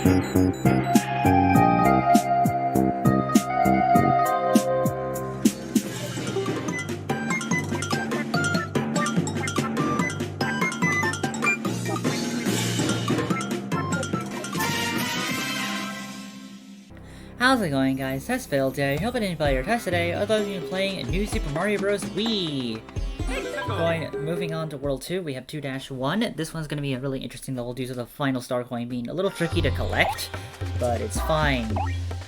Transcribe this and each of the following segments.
How's it going, guys? Test failed today. Hope I didn't fail your test today. Otherwise, you've been playing a new Super Mario Bros. Wii. Moving on to World 2, we have 2-1. This one's going to be a really interesting level due to the final star coin being a little tricky to collect, but it's fine.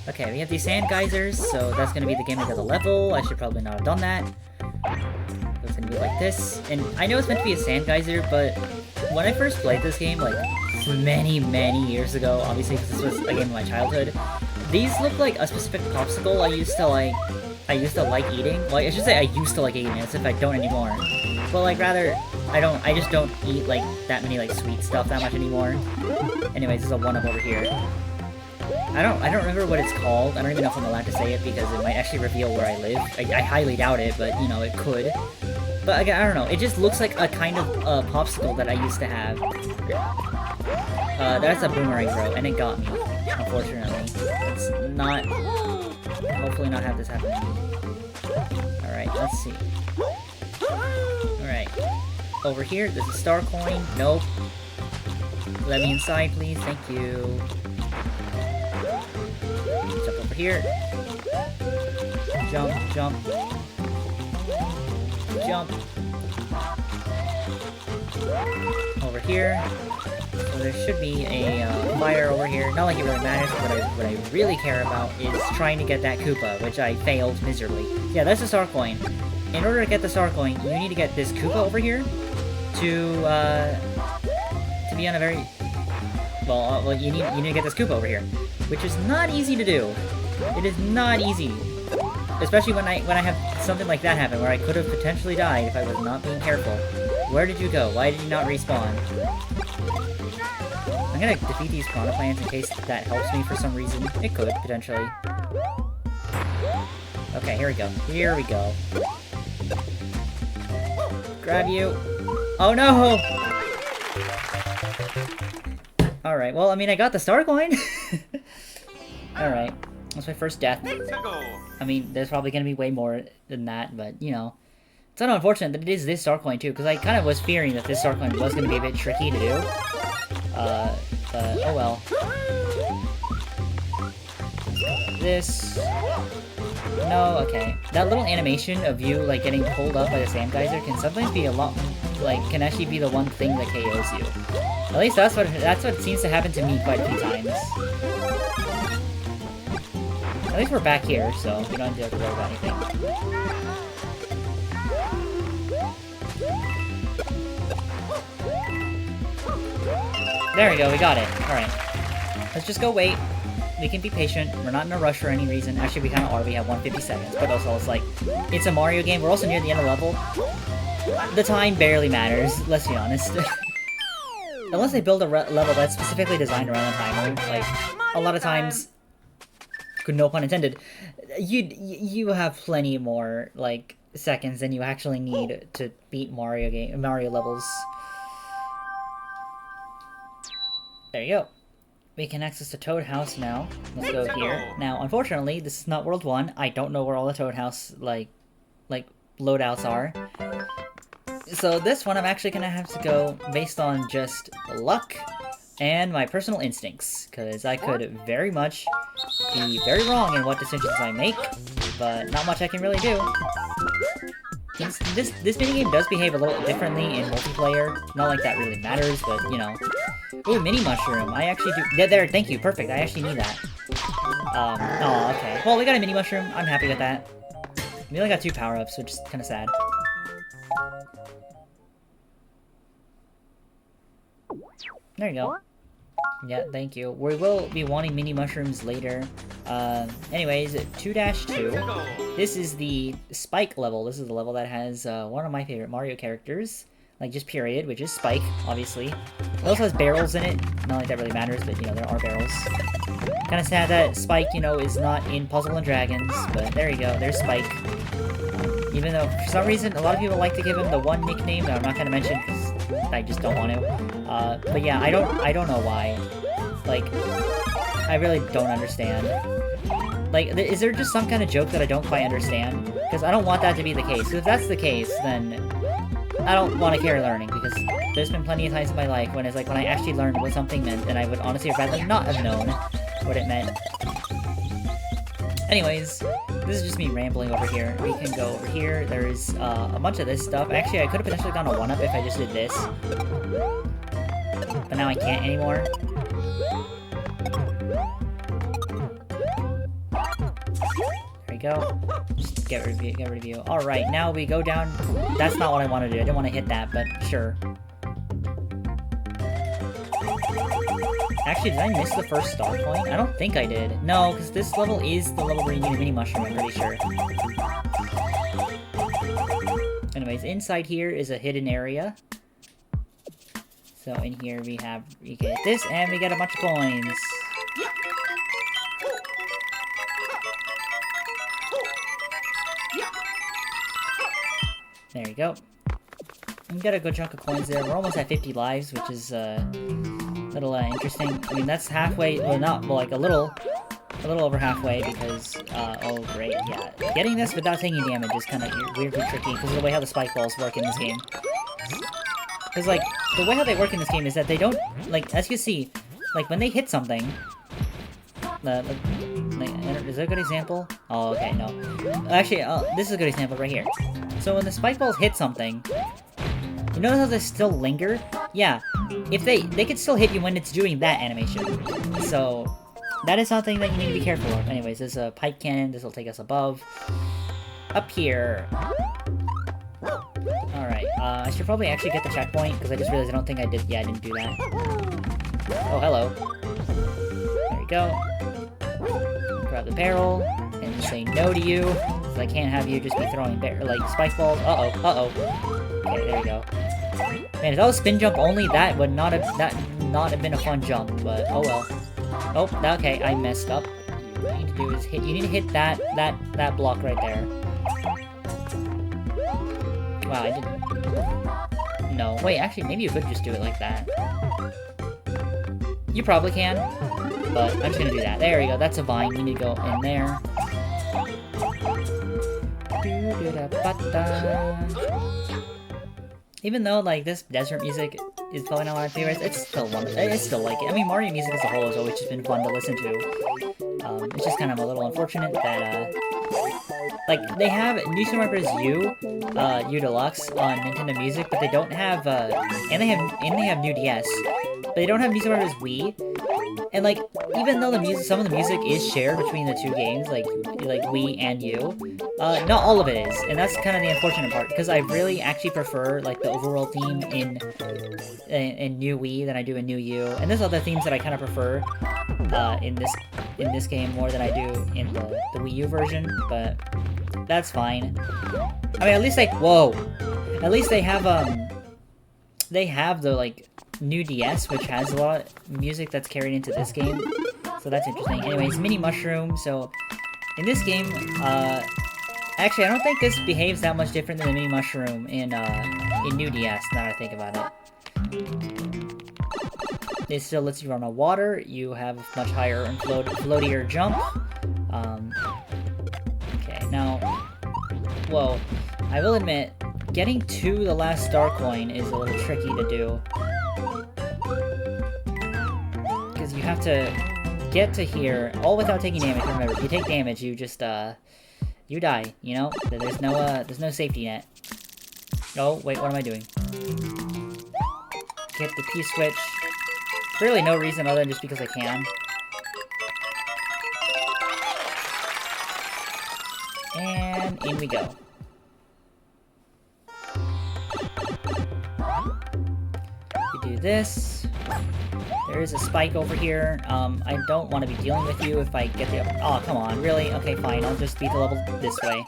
Okay, we have these sand geysers, so that's going to be the gimmick of the level. I should probably not have done that. It's going to be like this. And I know it's meant to be a sand geyser, but when I first played this game, like, many years ago, obviously because this was a game of my childhood, these look like a specific popsicle I used to like eating. Well, I should say I used to like eating it, as if I don't anymore. But like rather, I just don't eat like that many like sweet stuff that much anymore. Anyways, there's a 1-up over here. I don't remember what it's called. I don't even know if I'm allowed to say it because it might actually reveal where I live. I highly doubt it, but you know, it could. But again, I don't know. It just looks like a kind of popsicle that I used to have. That's a boomerang throw, and it got me, unfortunately. Let's not... hopefully not have this happen to me. Alright, let's see. Alright. Over here, there's a star coin. Nope. Let me inside, please. Thank you. Jump over here. Jump, jump. Jump. Over here. So there should be a fire over here. Not like it really matters, but what I really care about is trying to get that Koopa, which I failed miserably. Yeah, that's a star coin. In order to get the star coin, you need to get this Koopa over here to be on a very... Well, you need to get this Koopa over here, which is not easy to do. It is not easy. Especially when I have something like that happen, where I could have potentially died if I was not being careful. Where did you go? Why did you not respawn? I'm gonna defeat these piranha plants in case that helps me for some reason. It could, potentially. Okay, here we go. Here we go. Grab you. Oh no! Alright, well, I mean, I got the star coin! Alright. That's my first death. I mean, there's probably gonna be way more than that, but, you know. It's unfortunate that it is this star coin, too, because I kind of was fearing that this star coin was gonna be a bit tricky to do. But, oh well. This... No, okay. That little animation of you, like, getting pulled up by the sand geyser can sometimes be a lot... like, can actually be the one thing that KOs you. At least that's what seems to happen to me quite a few times. At least we're back here, so we don't have to worry about anything. There we go, we got it. Alright. Let's just go wait. We can be patient. We're not in a rush for any reason. Actually, we kind of are. We have 150 seconds. But also, it's like, it's a Mario game. We're also near the end of the level. The time barely matters, let's be honest. Unless they build a level that's specifically designed around the timer. Like, a lot of times... no pun intended, you have plenty more, like, seconds than you actually need to beat Mario levels. There you go. We can access the Toad House now. Let's go here. Now, unfortunately, this is not World 1. I don't know where all the Toad House, like, loadouts are. So this one, I'm actually gonna have to go based on just luck and my personal instincts, because I could very much be very wrong in what decisions I make, but not much I can really do. This minigame does behave a little differently in multiplayer. Not like that really matters, but, you know. Ooh, mini mushroom. I actually do... There, thank you. Perfect. I actually need that. Oh, okay. Well, we got a mini mushroom. I'm happy with that. We only got 2 power-ups, which is kind of sad. There you go. Yeah, thank you. We will be wanting mini mushrooms later. Anyways, 2-2. This is the Spike level. This is the level that has one of my favorite Mario characters. Like, just period, which is Spike, obviously. It also has barrels in it. Not like that really matters, but, you know, there are barrels. Kind of sad that Spike, you know, is not in Puzzle and Dragons, but there you go. There's Spike. Even though, for some reason, a lot of people like to give him the one nickname that I'm not going to mention, because I just don't want to. But yeah, I don't know why. Like, I really don't understand. Like, is there just some kind of joke that I don't quite understand? Because I don't want that to be the case. 'Cause if that's the case, then I don't want to carry learning, because there's been plenty of times in my life when it's like, when I actually learned what something meant, and I would honestly rather not have known what it meant. Anyways, this is just me rambling over here. We can go over here. There's a bunch of this stuff. Actually, I could have potentially gone a 1-up if I just did this. But now I can't anymore. There we go. Just get rid of you. Alright, now we go down. That's not what I want to do. I didn't want to hit that, but sure. Actually, did I miss the first star point? I don't think I did. No, because this level is the level where you need a mini mushroom, I'm pretty sure. Anyways, inside here is a hidden area. So in here we get this, and we get a bunch of coins. There you go. We got a good chunk of coins there. We're almost at 50 lives, which is a little interesting. I mean, that's halfway, well, not, well, like a little over halfway, because, oh great, yeah. Getting this without taking damage is kind of weirdly tricky, because of the way how the spike balls work in this game. Because, like, the way how they work in this game is that they don't, like, as you see, like, when they hit something, is that a good example? Oh, okay, no. Actually, this is a good example right here. So when the spike balls hit something, you notice how they still linger? Yeah, if they can still hit you when it's doing that animation. So that is something that you need to be careful of. Anyways, there's a pipe cannon. This will take us above. Up here. Alright, I should probably actually get the checkpoint, because I just realized I don't think I did. Yeah, I didn't do that. Oh, hello. There we go. Grab the barrel, and say no to you, because I can't have you just be throwing like spike balls. Uh-oh. Okay, there we go. Man, if that was spin jump only, that would not have been a fun jump, but oh well. Oh, okay, I messed up. What you need to do is you need to hit that block right there. Wow, I didn't... No, wait, actually, maybe you could just do it like that. You probably can, but I'm just gonna do that. There we go, that's a vine. You need to go in there. Even though, like, this desert music is probably not one of my favorites, it's still like it. I mean, Mario music as a whole has always just been fun to listen to. It's just kind of a little unfortunate that, like, they have New Super Mario Bros. U Deluxe on Nintendo Music, but they don't have, and they have New DS, but they don't have New Super Mario Bros. Wii. And, like, even though some of the music is shared between the two games, like Wii and U, not all of it is, and that's kind of the unfortunate part, because I really actually prefer, like, the overall theme in New Wii than I do in New U, and there's other themes that I kind of prefer in this game more than I do in the Wii U version, but that's fine. I mean, at least at least they have the, like, New DS, which has a lot of music that's carried into this game, so that's interesting. Anyways, mini mushroom. So in this game, actually, I don't think this behaves that much different than the mini mushroom in New DS. Now that I think about it, it still lets you run on water. You have a much higher and floatier jump. Okay, now, whoa, I will admit, getting to the last star coin is a little tricky to do. Because you have to get to here, all without taking damage. Remember, if you take damage, you just, you die, you know? There's no safety net. Oh, wait, what am I doing? Get the P-switch. Really no reason other than just because I can. And in we go. We do this. There is a spike over here. I don't want to be dealing with you if I get the... Oh, come on, really? Okay, fine, I'll just beat the level this way.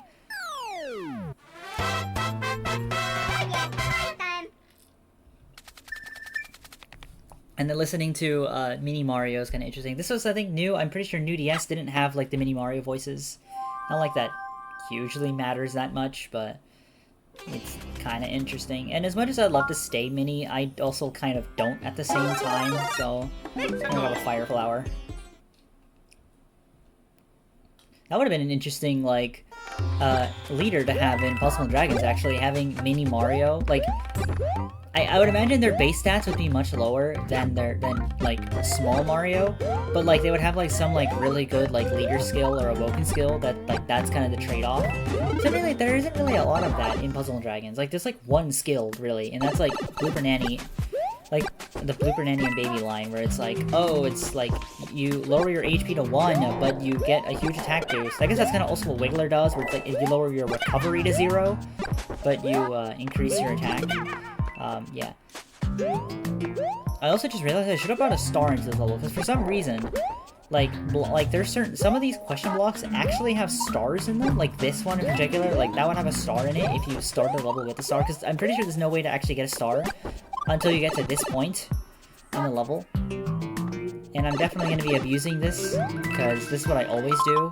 And then listening to Mini Mario is kind of interesting. This was, I think, new. I'm pretty sure New DS didn't have, like, the Mini Mario voices. Not like that hugely matters that much, but it's kind of interesting. And as much as I'd love to stay Mini, I also kind of don't at the same time, so it's kind of a fire flower. That would have been an interesting, like, leader to have in Puzzle & Dragons, actually, having Mini Mario. Like, I would imagine their base stats would be much lower than like, Small Mario, but, like, they would have, like, some, like, really good, like, leader skill or awoken skill that, like, that's kind of the trade-off. So, really, there isn't really a lot of that in Puzzle & Dragons. Like, there's, like, one skill, really, and that's, like, Blooper Nanny. Like, the Blooper Nanny and Baby line, where it's like, oh, it's like, you lower your HP to 1, but you get a huge attack boost. I guess that's kind of also what Wiggler does, where it's like, if you lower your recovery to 0, but you increase your attack. Yeah. I also just realized I should have brought a star into this level, because for some reason, like there's some of these question blocks actually have stars in them, like this one in particular, like that would have a star in it if you start the level with a star, because I'm pretty sure there's no way to actually get a star until you get to this point in the level. And I'm definitely going to be abusing this, because this is what I always do.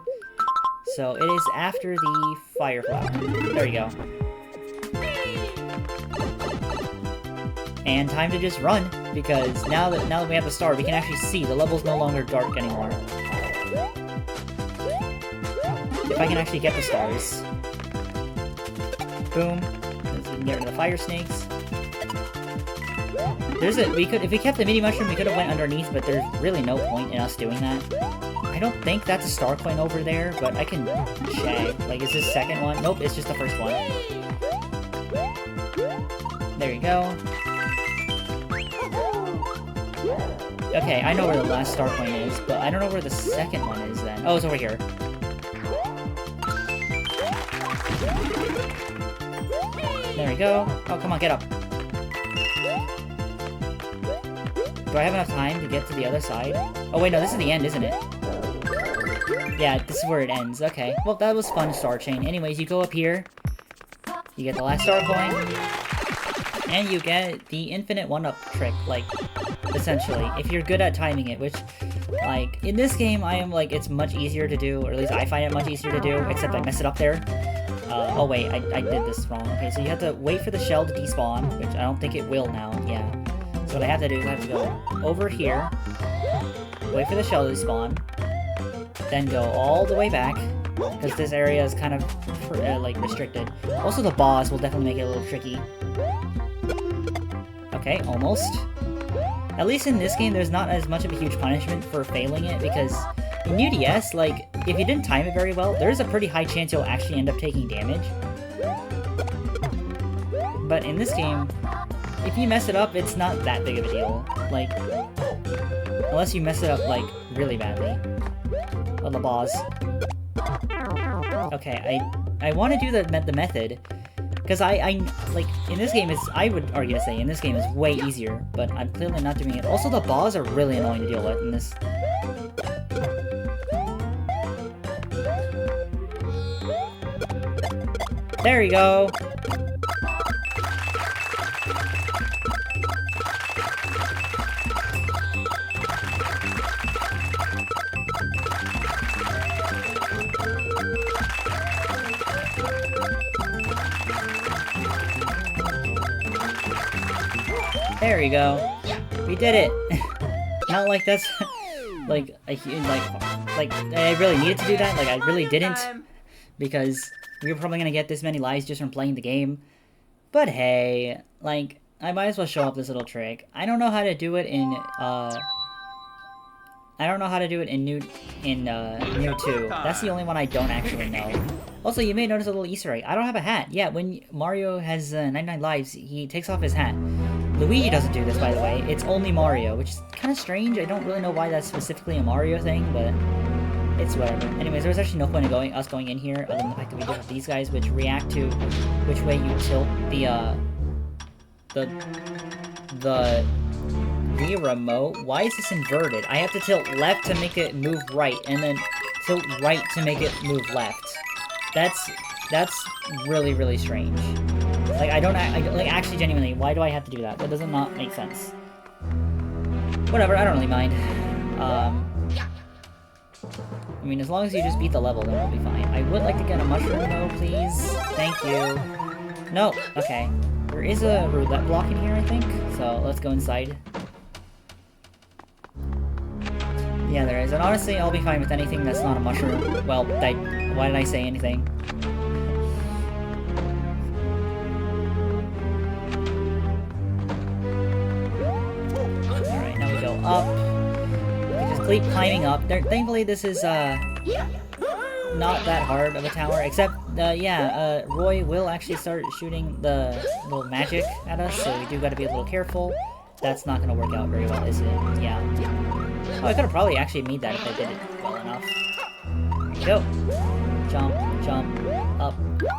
So it is after the fire flower. There you go. And time to just run, because now that we have the star, we can actually see the level's no longer dark anymore. If I can actually get the stars. Boom. We can get rid of the fire snakes. If we kept the mini mushroom, we could have went underneath, but there's really no point in us doing that. I don't think that's a star coin over there, but I can check. Like, is this second one? Nope, it's just the first one. There you go. Okay, I know where the last star coin is, but I don't know where the second one is then. Oh, it's over here. There we go. Oh, come on, get up. Do I have enough time to get to the other side? Oh wait, no, this is the end, isn't it? Yeah, this is where it ends. Okay. Well, that was fun, Star Chain. Anyways, you go up here. You get the last star coin. And you get the infinite one-up trick, like, essentially. If you're good at timing it, which, like, in this game, I am, like, it's much easier to do, or at least I find it much easier to do, except I mess it up there. Oh wait, I did this wrong. Okay, so you have to wait for the shell to despawn, which I don't think it will now, yeah. So what I have to do is I have to go over here, wait for the shell to despawn, then go all the way back, because this area is kind of, like, restricted. Also, the boss will definitely make it a little tricky. Okay, almost. At least in this game, there's not as much of a huge punishment for failing it, because in UDS, like, if you didn't time it very well, there's a pretty high chance you'll actually end up taking damage. But in this game, if you mess it up, it's not that big of a deal. Like, unless you mess it up, like, really badly. Oh, the boss. Okay, I want to do the method, because I like, in this game, I would argue to say, in this game is way easier, but I'm clearly not doing it. Also, the boss are really annoying to deal with in this. There you go! There you go. We did it! Not like that's... like, I really needed to do that, like, I really didn't. Because we were probably gonna get this many lives just from playing the game. But hey, like, I might as well show off this little trick. I don't know how to do it in, New 2. That's the only one I don't actually know. Also, you may notice a little Easter egg. I don't have a hat. Yeah, when Mario has 99 lives, he takes off his hat. Luigi doesn't do this, by the way. It's only Mario, which is kind of strange. I don't really know why that's specifically a Mario thing, but it's whatever. Anyways, there's actually no point in us going in here, other than the fact that we do have these guys, which react to which way you tilt the Wii remote. Why is this inverted? I have to tilt left to make it move right, and then tilt right to make it move left. That's really, really strange. Like, like, actually, genuinely, why do I have to do that? That does not make sense. Whatever, I don't really mind. I mean, as long as you just beat the level, then we'll be fine. I would like to get a mushroom, though, please. Thank you. No, okay. There is a roulette block in here, I think, so let's go inside. Yeah, there is. And honestly, I'll be fine with anything that's not a mushroom. Well, why did I say anything? Alright, now we go up. We can just keep climbing up. Thankfully, this is, not that hard of a tower, except, Roy will actually start shooting the little magic at us, so we do gotta be a little careful. That's not gonna work out very well, is it? Yeah. Oh, I could've probably actually made that if I did it well enough. There we go. Jump, jump, up,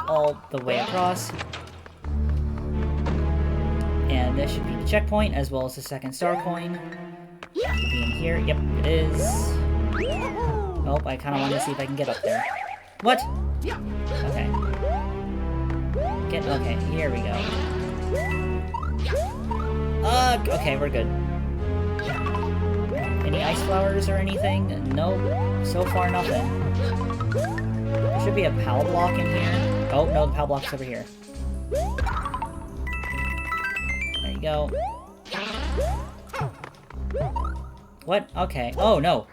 all the way across. And this should be the checkpoint, as well as the second star coin. Should be in here. Yep, it is. Oh, I kind of want to see if I can get up there. What? Okay. Okay, here we go. Okay, we're good. Any ice flowers or anything? Nope. So far, nothing. There should be a POW block in here. Oh, no, the POW block's over here. There you go. What? Okay. Oh, no.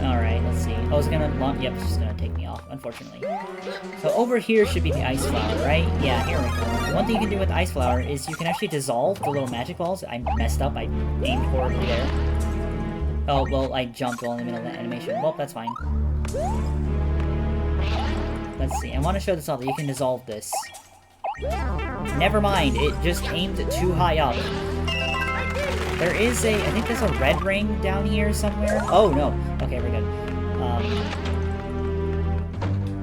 Alright, let's see. Oh, it's gonna launch. Yep, it's just gonna take me off, unfortunately. So over here should be the ice flower, right? Yeah, here we go. One thing you can do with ice flower is you can actually dissolve the little magic balls. I messed up. I aimed horribly there. Oh, well, I jumped while in the middle of the animation. Well, that's fine. Let's see. I want to show this off. You can dissolve this. Never mind. It just aimed too high up. There is I think there's a red ring down here somewhere. Oh, no. Okay, we're good.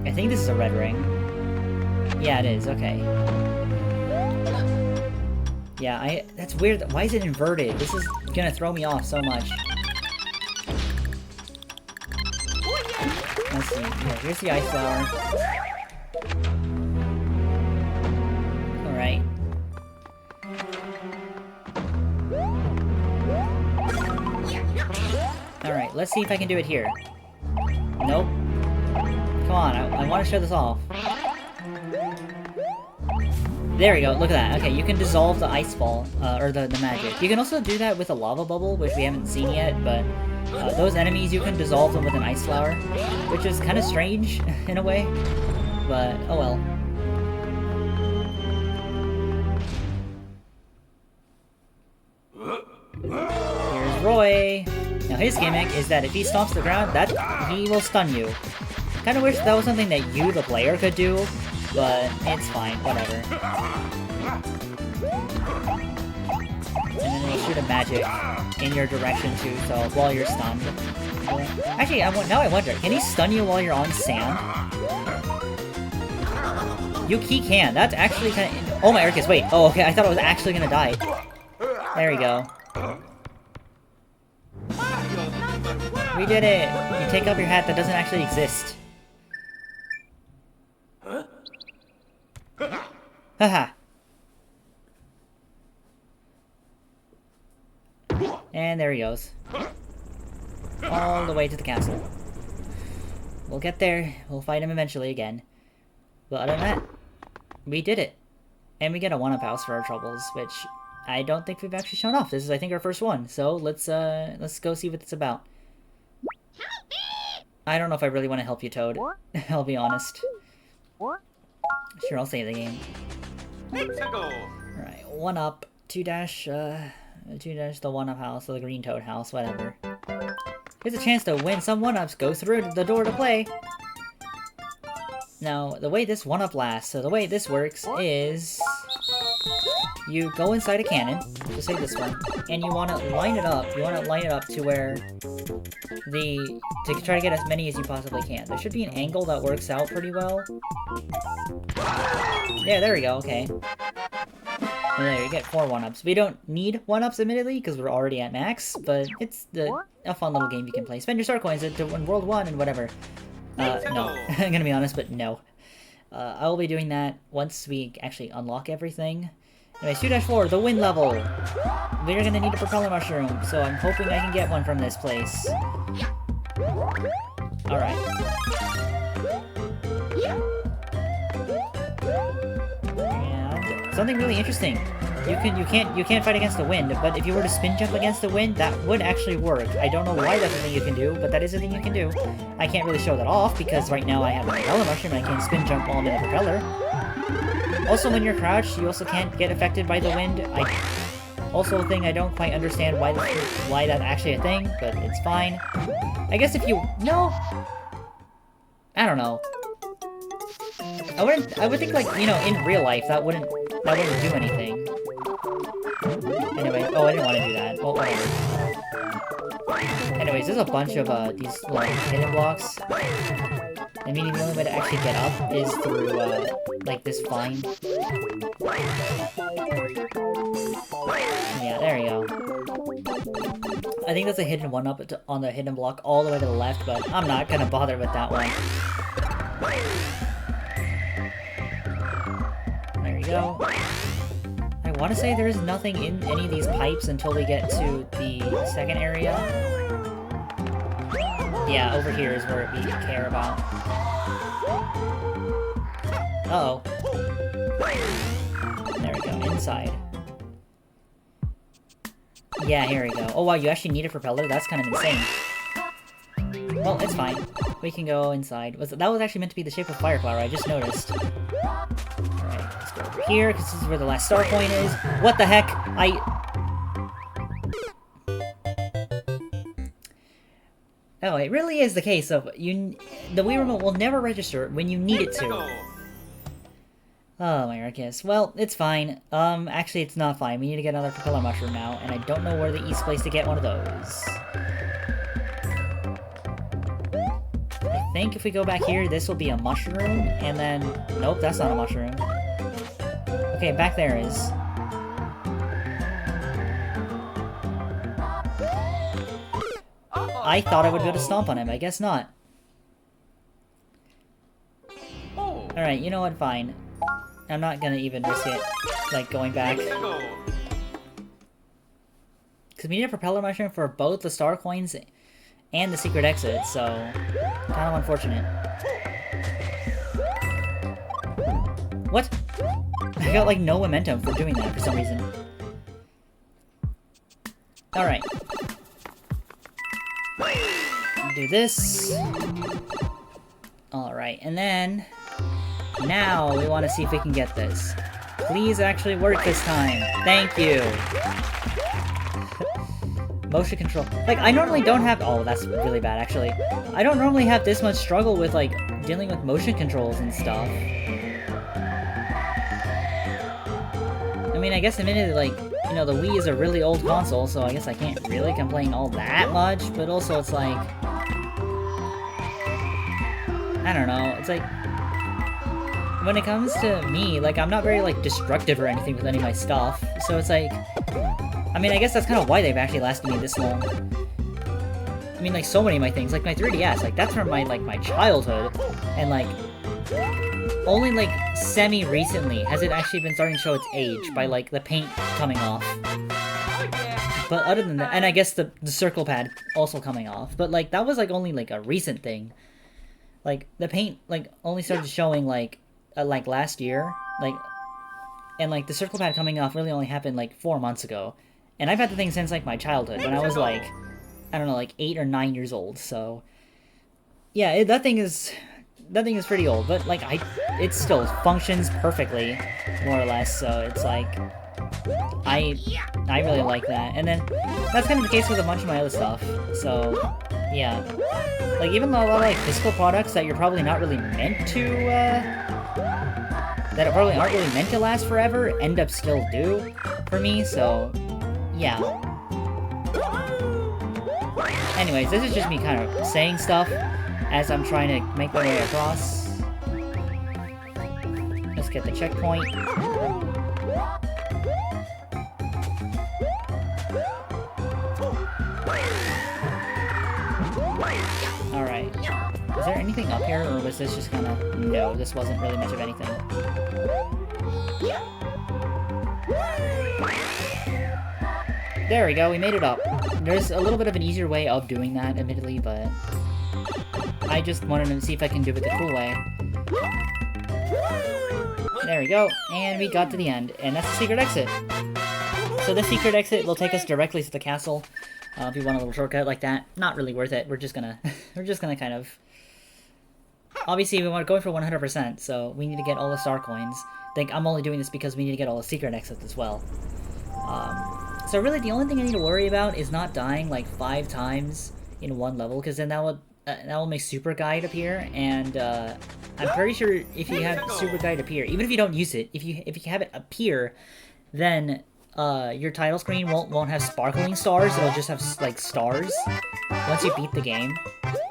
I think this is a red ring. Yeah, it is. Okay. Yeah, that's weird. Why is it inverted? This is gonna throw me off so much. Let's see. Yeah, here's the ice flower. Alright. Alright, let's see if I can do it here. Nope. Come on, I want to show this off. There we go, look at that. Okay, you can dissolve the ice ball, or the magic. You can also do that with a lava bubble, which we haven't seen yet, but those enemies, you can dissolve them with an ice flower, which is kind of strange, in a way, but oh well. Here's Roy! Now his gimmick is that if he stomps the ground, he will stun you. Kinda wish that was something that you, the player, could do, but it's fine, whatever. And then he'll shoot a magic in your direction too, so while you're stunned. Actually, now I wonder, can he stun you while you're on sand? He can. That's actually kinda... Oh my Arcus, wait. Oh, okay, I thought I was actually gonna die. There we go. We did it! You take off your hat that doesn't actually exist. Haha. And there he goes. All the way to the castle. We'll get there. We'll fight him eventually again. But other than that, we did it. And we get a one-up house for our troubles, which I don't think we've actually shown off. This is, I think, our first one. So let's go see what it's about. I don't know if I really want to help you, Toad. I'll be honest. Sure, I'll save the game. Alright, 1-up, 2-dash, 2-dash the 1-up house, or the green Toad house, whatever. Here's a chance to win some 1-ups. Go through the door to play. Now, the way this 1-up lasts, so the way this works is... You go inside a cannon, so say this one, and you want to line it up. You want to line it up to where to try to get as many as you possibly can. There should be an angle that works out pretty well. Yeah, there we go, okay. And there, you get 4 1-ups. We don't need 1-ups, admittedly, because we're already at max, but it's a fun little game you can play. Spend your star coins to win World 1 and whatever. No. I'm gonna be honest, but no. I will be doing that once we actually unlock everything. Anyway, 2-4, the win level! We're gonna need a propeller mushroom, so I'm hoping I can get one from this place. Alright. And something really interesting. You can't fight against the wind, but if you were to spin jump against the wind, that would actually work. I don't know why that's a thing you can do, but that is a thing you can do. I can't really show that off because right now I have a propeller mushroom and I can spin jump while I'm in a propeller. Also, when you're crouched, you also can't get affected by the wind. Also a thing I don't quite understand why that's actually a thing, but it's fine. I guess if you... No! I don't know. I would think, like, you know, in real life, that wouldn't do anything. Anyway, oh, I didn't want to do that. Well, whatever. Anyways, there's a bunch of, these, like, hidden blocks. I mean, the only way to actually get up is through, like, this vine. Yeah, there you go. I think that's a hidden one up on the hidden block all the way to the left, but I'm not gonna bother with that one. There you go. I want to say there's nothing in any of these pipes until we get to the second area. Yeah, over here is where we care about. Uh-oh. There we go, inside. Yeah, here we go. Oh wow, you actually need a propeller? That's kind of insane. Well, it's fine. We can go inside. That was actually meant to be the shape of Fireflower, I just noticed. Alright, let's go over here, because this is where the last star point is. What the heck? Oh, it really is the case of the Wii Remote will never register when you need it to. Oh my goodness. Well, it's fine. Actually, it's not fine. We need to get another propeller mushroom now, and I don't know where the east place to get one of those. I think if we go back here, this will be a mushroom, and then... Nope, that's not a mushroom. Okay, back there is. I thought I would be able to stomp on him. I guess not. Alright, you know what? Fine. I'm not gonna even risk it, like, going back. Because we need a propeller mushroom for both the star coins and the secret exit, so... kind of unfortunate. What? I got, like, no momentum for doing that for some reason. Alright. Do this. Alright, and then... Now, we want to see if we can get this. Please actually work this time. Thank you. Motion control. Like, I normally don't have... Oh, that's really bad, actually. I don't normally have this much struggle with, like, dealing with motion controls and stuff. I mean, I guess admittedly, like, you know, the Wii is a really old console, so I guess I can't really complain all that much, but also it's like... I don't know, it's like... When it comes to me, like, I'm not very, like, destructive or anything with any of my stuff, so it's like... I mean, I guess that's kind of why they've actually lasted me this long. I mean, like, so many of my things, like my 3DS, like, that's from my, like, my childhood, and, like... Only, like, semi-recently has it actually been starting to show its age by, like, the paint coming off. But other than that, and I guess the circle pad also coming off, but, like, that was, like, only, like, a recent thing. Like, the paint, like, only started showing, like, last year, like, and, like, the circle pad coming off really only happened, like, 4 months ago. And I've had the thing since, like, my childhood, when I was, like, I don't know, like, 8 or 9 years old, so... Yeah, that thing is pretty old, but, like, it still functions perfectly, more or less, so it's, like... I really like that. And then, that's kind of the case with a bunch of my other stuff, so... Yeah. Like, even though a lot of, like, physical products that you're probably not really meant to, that probably aren't really meant to last forever, end up still do, for me, so... Yeah. Anyways, this is just me kind of saying stuff as I'm trying to make my way across. Let's get the checkpoint. Alright. Is there anything up here, or was this just kind of... No, this wasn't really much of anything. There we go, we made it up. There's a little bit of an easier way of doing that, admittedly, but... I just wanted to see if I can do it the cool way. There we go, and we got to the end, and that's the secret exit. So the secret exit will take us directly to the castle. If you want a little shortcut like that, not really worth it. We're just gonna kind of... Obviously, we want to go for 100%, so we need to get all the star coins. I think I'm only doing this because we need to get all the secret exits as well. So really, the only thing I need to worry about is not dying like 5 times in one level, because then that will make Super Guide appear, and I'm pretty sure if you have Super Guide appear, even if you don't use it, if you have it appear, then your title screen won't have sparkling stars. It'll just have like stars once you beat the game.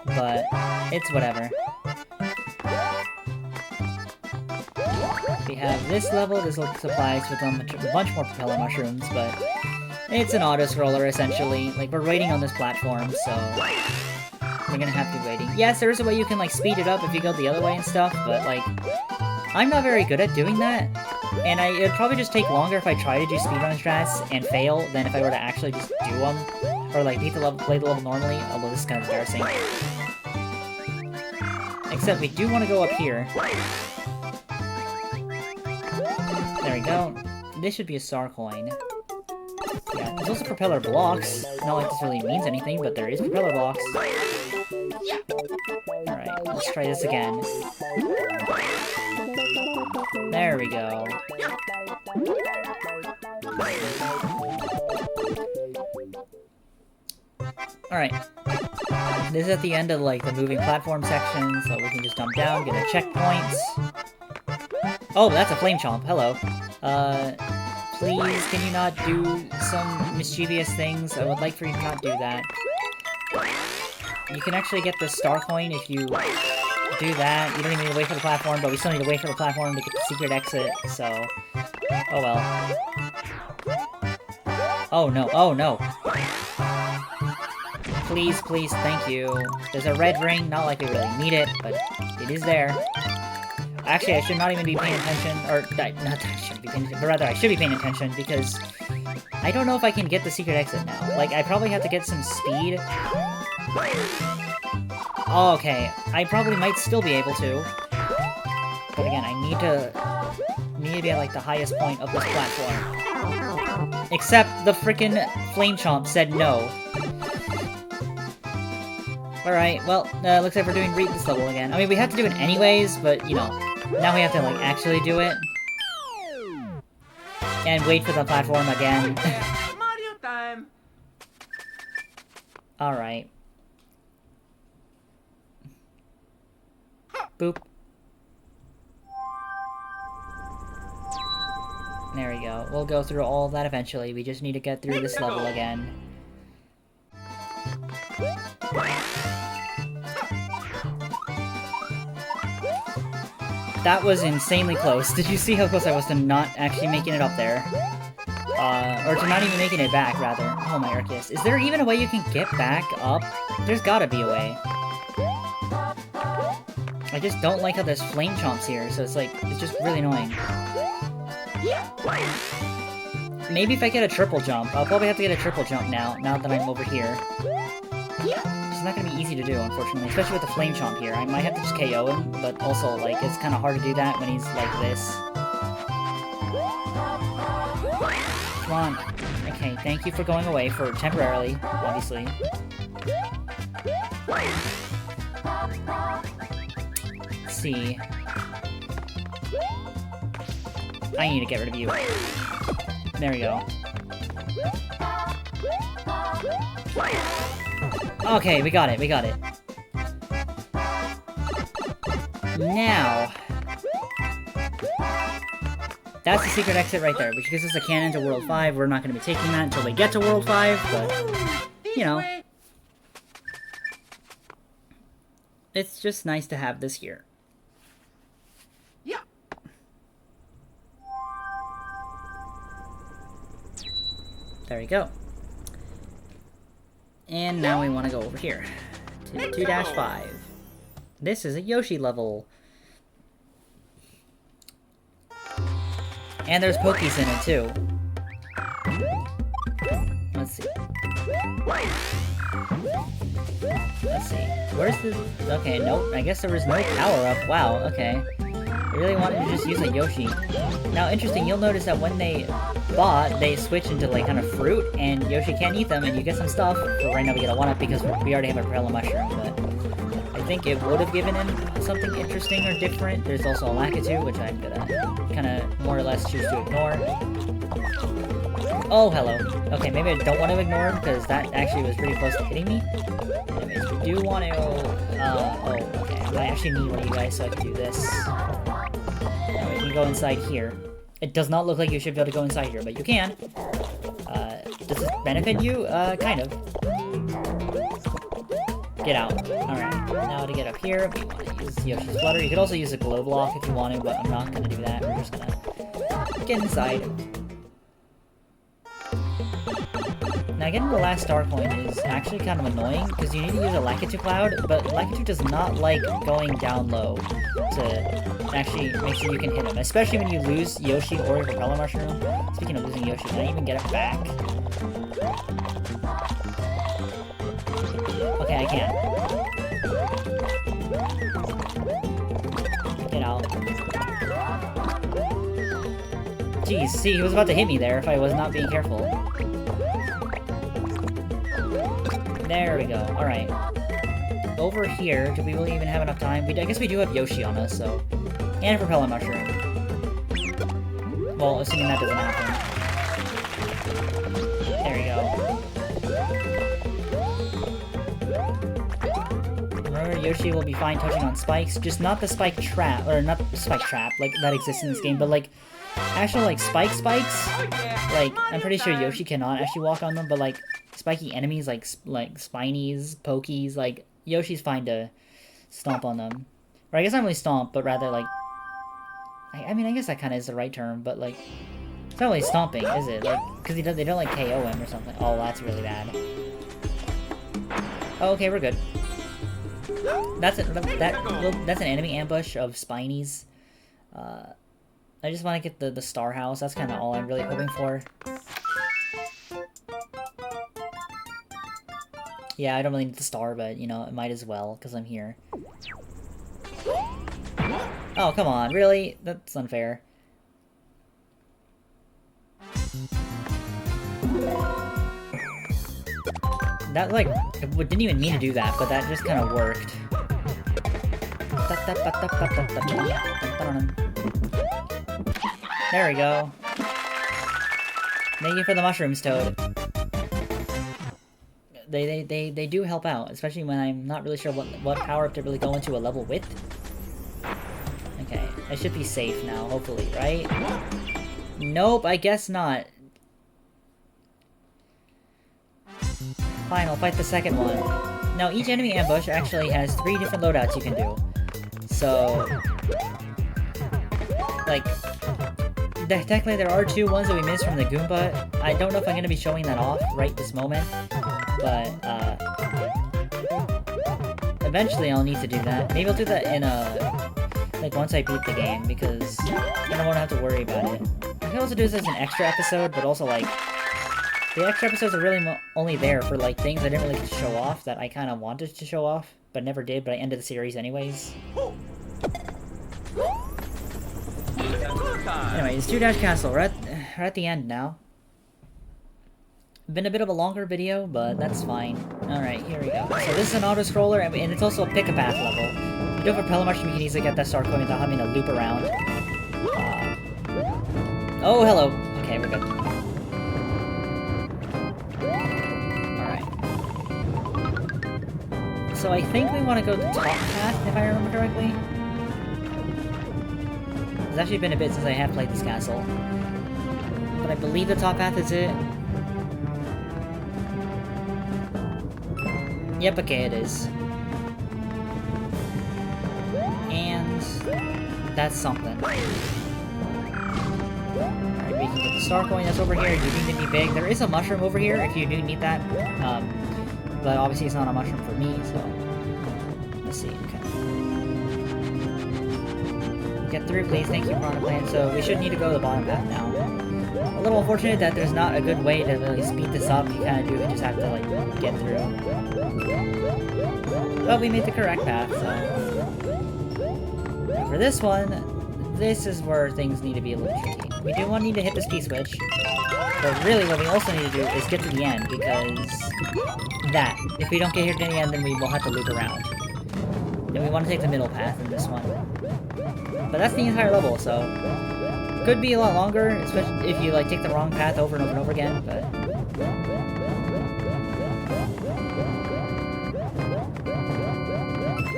But it's whatever. We have this level. This will supply us with a bunch more propeller mushrooms, but it's an auto-scroller essentially. Like, we're waiting on this platform, so we're gonna have to be waiting. Yes, there is a way you can like speed it up if you go the other way and stuff, but like, I'm not very good at doing that. And it'd probably just take longer if I try to do speedrun strats and fail than if I were to actually just do them. Or like beat the level, play the level normally, although this is kind of embarrassing. Except we do want to go up here. There we go. This should be a star coin. Yeah, there's also propeller blocks. Not like this really means anything, but there is propeller blocks. Alright, let's try this again. There we go. Alright. This is at the end of like the moving platform section, so we can just jump down, get our checkpoints. Oh, that's a flame chomp. Hello. Please, can you not do some mischievous things? I would like for you to not do that. You can actually get the star coin if you do that. You don't even need to wait for the platform, but we still need to wait for the platform to get the secret exit, so... Oh well. Oh no, oh no! Please, please, thank you. There's a red ring, not like we really need it, but it is there. Actually, I should not even be paying attention, or, not I shouldn't be paying attention, but rather I should be paying attention, because I don't know if I can get the secret exit now. Like, I probably have to get some speed. Oh, okay, I probably might still be able to. But again, I need to be at, like, the highest point of this platform. Except the frickin' Flame Chomp said no. Alright, well, looks like we're doing this level again. I mean, we have to do it anyways, but, you know, now we have to, like, actually do it. And wait for the platform again. Mario time! Alright. Boop. There we go. We'll go through all of that eventually. We just need to get through this level again. That was insanely close. Did you see how close I was to not actually making it up there? Or to not even making it back, rather. Oh my Arceus. Is there even a way you can get back up? There's gotta be a way. I just don't like how there's flame chomps here, so it's like, it's just really annoying. Maybe if I get a triple jump. I'll probably have to get a triple jump now that I'm over here. It's not gonna be easy to do, unfortunately, especially with the flame chomp here. I might have to just KO him, but also, like, it's kind of hard to do that when he's like this. Come on. Okay, thank you for going away for temporarily, obviously. Let's see. I need to get rid of you. There we go. Okay, we got it, we got it. Now... That's the secret exit right there, which gives us a cannon to World 5. We're not going to be taking that until we get to World 5, but, you know. It's just nice to have this here. Yeah. There we go. And now we want to go over here to 2-5. This is a Yoshi level. And there's Pokies in it too. Let's see. Let's see. Where's the... Okay, nope. I guess there was no power-up. Wow, okay. I really wanted to just use a Yoshi. Now, interesting, you'll notice that when they bought, they switch into, like, kind of fruit, and Yoshi can't eat them, and you get some stuff. But right now we get a 1-up because we already have a Propeller Mushroom, but I think it would have given him something interesting or different. There's also a Lakitu, which I'm gonna kind of more or less choose to ignore. Oh, hello. Okay, maybe I don't want to ignore him, because that actually was pretty close to hitting me. Anyways, we do want to... oh, okay. I might actually need one of you guys so I can do this. Now we can go inside here. It does not look like you should be able to go inside here, but you can. Does this benefit you? Kind of. Get out. Alright, now to get up here, we want to use Yoshi's Flutter. You could also use a Glow Block if you want to, but I'm not going to do that. We're just going to get inside. Now, getting the last star coin is actually kind of annoying, because you need to use a Lakitu Cloud, but Lakitu does not like going down low to actually make sure you can hit him, especially when you lose Yoshi or your Propeller Mushroom. Speaking of losing Yoshi, can I even get it back? Okay, I can. Get out. Jeez, see, he was about to hit me there if I was not being careful. There we go. Alright. Over here, do we really even have enough time? I guess we do have Yoshi on us, so... And a Propeller Mushroom. Well, assuming that doesn't happen. There we go. Remember, Yoshi will be fine touching on spikes, just not the spike trap, or not the spike trap, like, that exists in this game, but, like, actual, like, spikes? Like, I'm pretty sure Yoshi cannot actually walk on them, but, like, spiky enemies, like spinies, pokies, like, Yoshi's fine to stomp on them. Or I guess not really stomp, but rather, like... I mean, I guess that kind of is the right term, but, like... It's not really stomping, is it? Like, because they don't, like, KO him or something. Oh, that's really bad. Oh, okay, we're good. That's an enemy ambush of spinies. I just want to get the star house. That's kind of all I'm really hoping for. Yeah, I don't really need the star, but, you know, it might as well, because I'm here. Oh, come on, really? That's unfair. That, like, it didn't even mean to do that, but that just kind of worked. There we go. Thank you for the mushrooms, Toad. They do help out, especially when I'm not really sure what power-up to really go into a level with. Okay, I should be safe now, hopefully, right? Nope, I guess not. Fine, I'll fight the second one. Now, each enemy ambush actually has 3 different loadouts you can do. So... like... technically, there are 2 ones that we missed from the Goomba. I don't know if I'm going to be showing that off right this moment. But, eventually I'll need to do that. Maybe I'll do that in like, once I beat the game, because I don't want to have to worry about it. I can also do this as an extra episode, but also, like, the extra episodes are really only there for, like, things I didn't really get to show off that I kind of wanted to show off, but never did, but I ended the series anyways. Anyways, 2-Dash Castle, we're at the end now. Been a bit of a longer video, but that's fine. Alright, here we go. So this is an auto-scroller, and it's also a pick-a-path level. If you do have a Propeller Mushroom, you can easily get that star coin without having to loop around. Oh, hello. Okay, we're good. Alright. So I think we want to go the top path, if I remember correctly. It's actually been a bit since I have played this castle. But I believe the top path is it. Yep, okay, it is. And that's something. Alright, we can get the star coin that's over here. You need to be big. There is a mushroom over here if you do need that. But obviously it's not a mushroom for me, so... Let's see, okay. Get through, please. Thank you, Piranha Plant. So we should need to go to the bottom path now. A little unfortunate that there's not a good way to really speed this up. You kind of do just have to, like, get through. But we made the correct path, so... And for this one, this is where things need to be a little tricky. We do want to need to hit this P-switch, but really what we also need to do is get to the end, because if we don't get here to the end, then we will have to loop around. And we want to take the middle path in this one. But that's the entire level, so could be a lot longer, especially if you like take the wrong path over and over and over again, but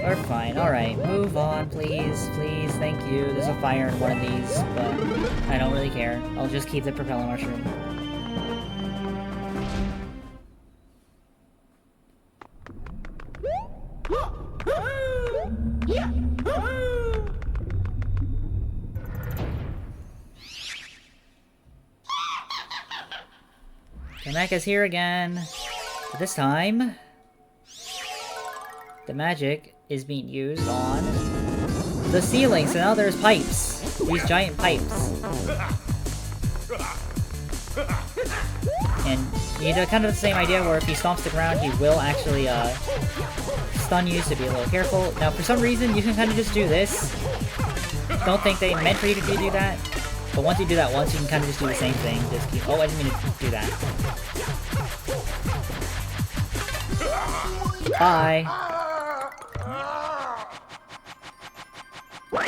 we're fine. Alright, move on, please. Please, thank you. There's a fire in one of these, but I don't really care. I'll just keep the propeller mushroom. Kameka's here again. But this time, the magic is being used on the ceiling, so now there's pipes. These giant pipes. And you need kind of the same idea where if he stomps the ground, he will actually stun you, so be a little careful. Now, for some reason, you can kind of just do this. Don't think they meant for you to do that. But once you do that once, you can kind of just do the same thing. Just keep... Oh, I didn't mean to do that. Bye.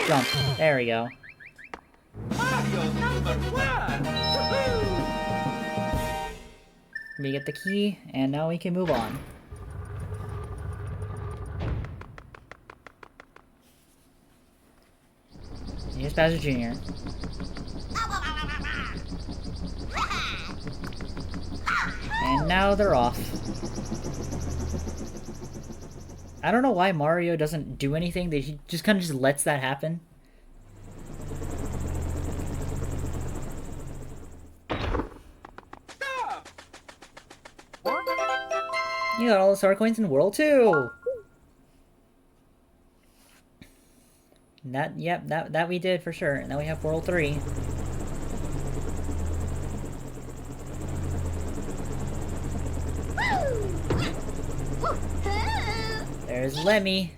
Jump. There we go. We get the key, and now we can move on. Here's Bowser Jr. And now they're off. I don't know why Mario doesn't do anything. He just kind of just lets that happen. You got all the star coins in World 2! That we did for sure. And now we have World 3. There's Lemmy.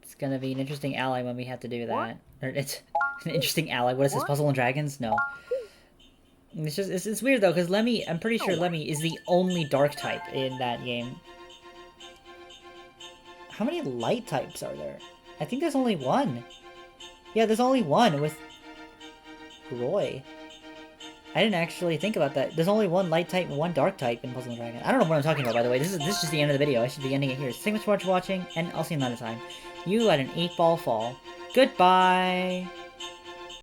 It's gonna be an interesting ally when we have to do that. Or it's an interesting ally. What is this, Puzzle and Dragons? No. It's just, it's weird though, because Lemmy, I'm pretty sure Lemmy is the only dark type in that game. How many light types are there? I think there's only one. Yeah, there's only one with Roy. I didn't actually think about that. There's only one light type and one dark type in Puzzle and Dragon. I don't know what I'm talking about, by the way. This is just the end of the video. I should be ending it here. Thanks so much for watching, and I'll see you another time. You had an 8-ball fall. Goodbye!